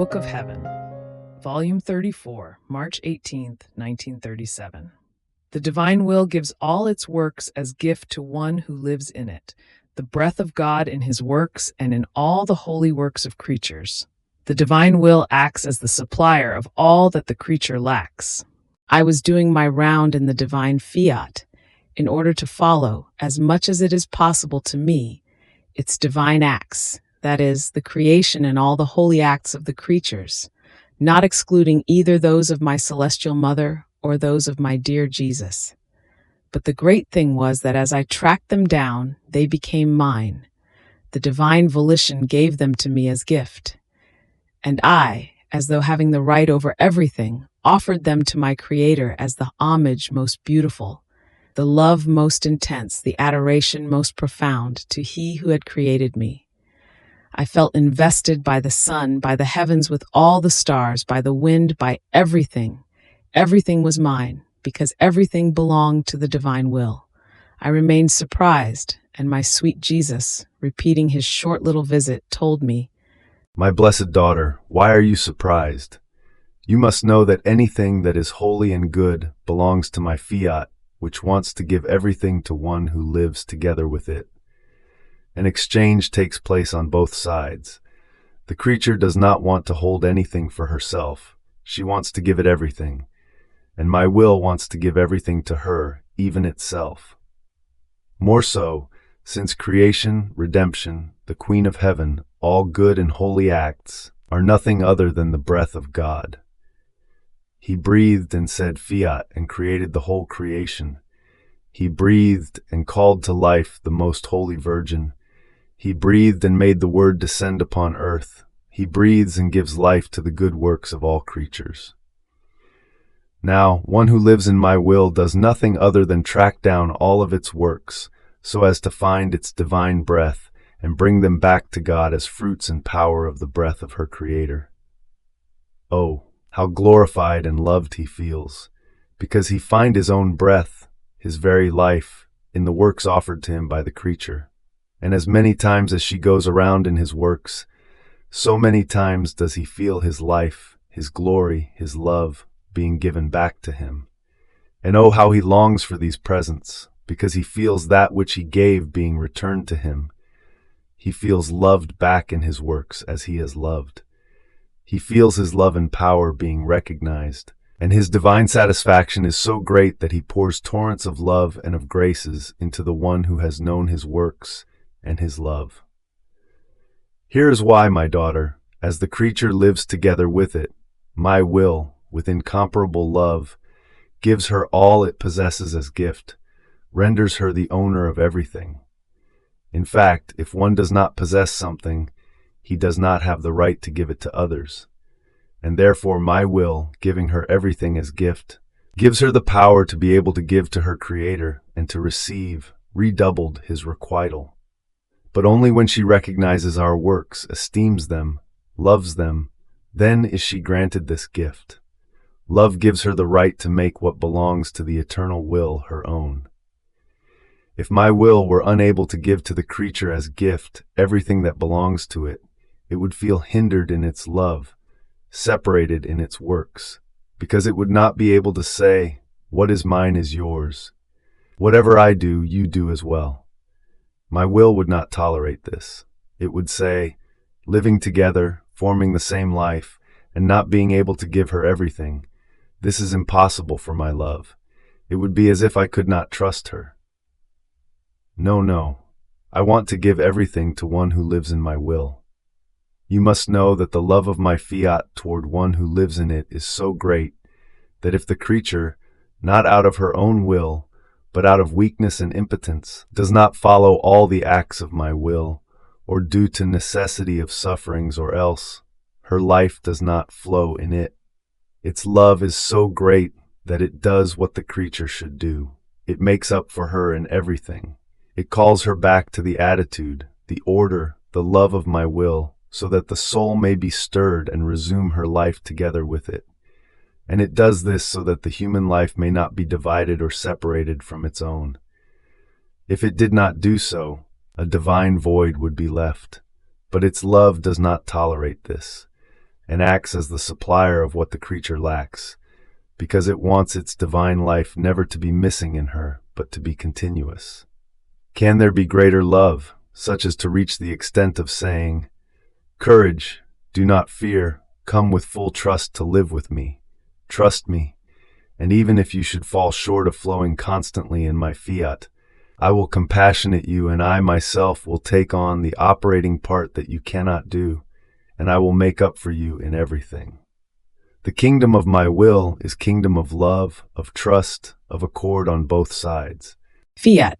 Book of Heaven, Volume 34, March 18th, 1937. The divine will gives all its works as gift to one who lives in it, the breath of God in his works and in all the holy works of creatures. The divine will acts as the supplier of all that the creature lacks. I was doing my round in the divine fiat in order to follow, as much as it is possible to me, its divine acts, that is, the creation and all the holy acts of the creatures, not excluding either those of my celestial mother or those of my dear Jesus. But the great thing was that as I tracked them down, they became mine. The divine volition gave them to me as gift. And I, as though having the right over everything, offered them to my Creator as the homage most beautiful, the love most intense, the adoration most profound to He who had created me. I felt invested by the sun, by the heavens with all the stars, by the wind, by everything. Everything was mine, because everything belonged to the divine will. I remained surprised, and my sweet Jesus, repeating his short little visit, told me, "My blessed daughter, why are you surprised? You must know that anything that is holy and good belongs to my fiat, which wants to give everything to one who lives together with it. An exchange takes place on both sides. The creature does not want to hold anything for herself. She wants to give it everything. And my will wants to give everything to her, even itself. More so, since creation, redemption, the Queen of Heaven, all good and holy acts, are nothing other than the breath of God. He breathed and said fiat and created the whole creation. He breathed and called to life the most holy Virgin. He breathed and made the Word descend upon earth. He breathes and gives life to the good works of all creatures. Now, one who lives in my will does nothing other than track down all of its works, so as to find its divine breath and bring them back to God as fruits and power of the breath of her Creator. Oh, how glorified and loved he feels, because he finds his own breath, his very life, in the works offered to him by the creature. And as many times as she goes around in his works, so many times does he feel his life, his glory, his love being given back to him. And oh, how he longs for these presents, because he feels that which he gave being returned to him. He feels loved back in his works as he has loved. He feels his love and power being recognized, and his divine satisfaction is so great that he pours torrents of love and of graces into the one who has known his works and his love. Here is why, my daughter, as the creature lives together with it, my will, with incomparable love, gives her all it possesses as gift, renders her the owner of everything. In fact, if one does not possess something, he does not have the right to give it to others. And therefore my will, giving her everything as gift, gives her the power to be able to give to her Creator and to receive, redoubled, his requital. But only when she recognizes our works, esteems them, loves them, then is she granted this gift. Love gives her the right to make what belongs to the eternal will her own. If my will were unable to give to the creature as gift everything that belongs to it, it would feel hindered in its love, separated in its works, because it would not be able to say, "What is mine is yours. Whatever I do, you do as well." My will would not tolerate this. It would say, living together, forming the same life, and not being able to give her everything, this is impossible for my love. It would be as if I could not trust her. No, no, I want to give everything to one who lives in my will. You must know that the love of my fiat toward one who lives in it is so great that if the creature, not out of her own will, but out of weakness and impotence, does not follow all the acts of my will, or due to necessity of sufferings or else, her life does not flow in it. Its love is so great that it does what the creature should do. It makes up for her in everything. It calls her back to the attitude, the order, the love of my will, so that the soul may be stirred and resume her life together with it. And it does this so that the human life may not be divided or separated from its own. If it did not do so, a divine void would be left. But its love does not tolerate this. and acts as the supplier of what the creature lacks, because it wants its divine life never to be missing in her, but to be continuous. Can there be greater love, such as to reach the extent of saying, "Courage, do not fear, come with full trust to live with me. Trust me, and even if you should fall short of flowing constantly in my fiat, I will compassionate you, and I myself will take on the operating part that you cannot do, and I will make up for you in everything." The kingdom of my will is kingdom of love, of trust, of accord on both sides. Fiat.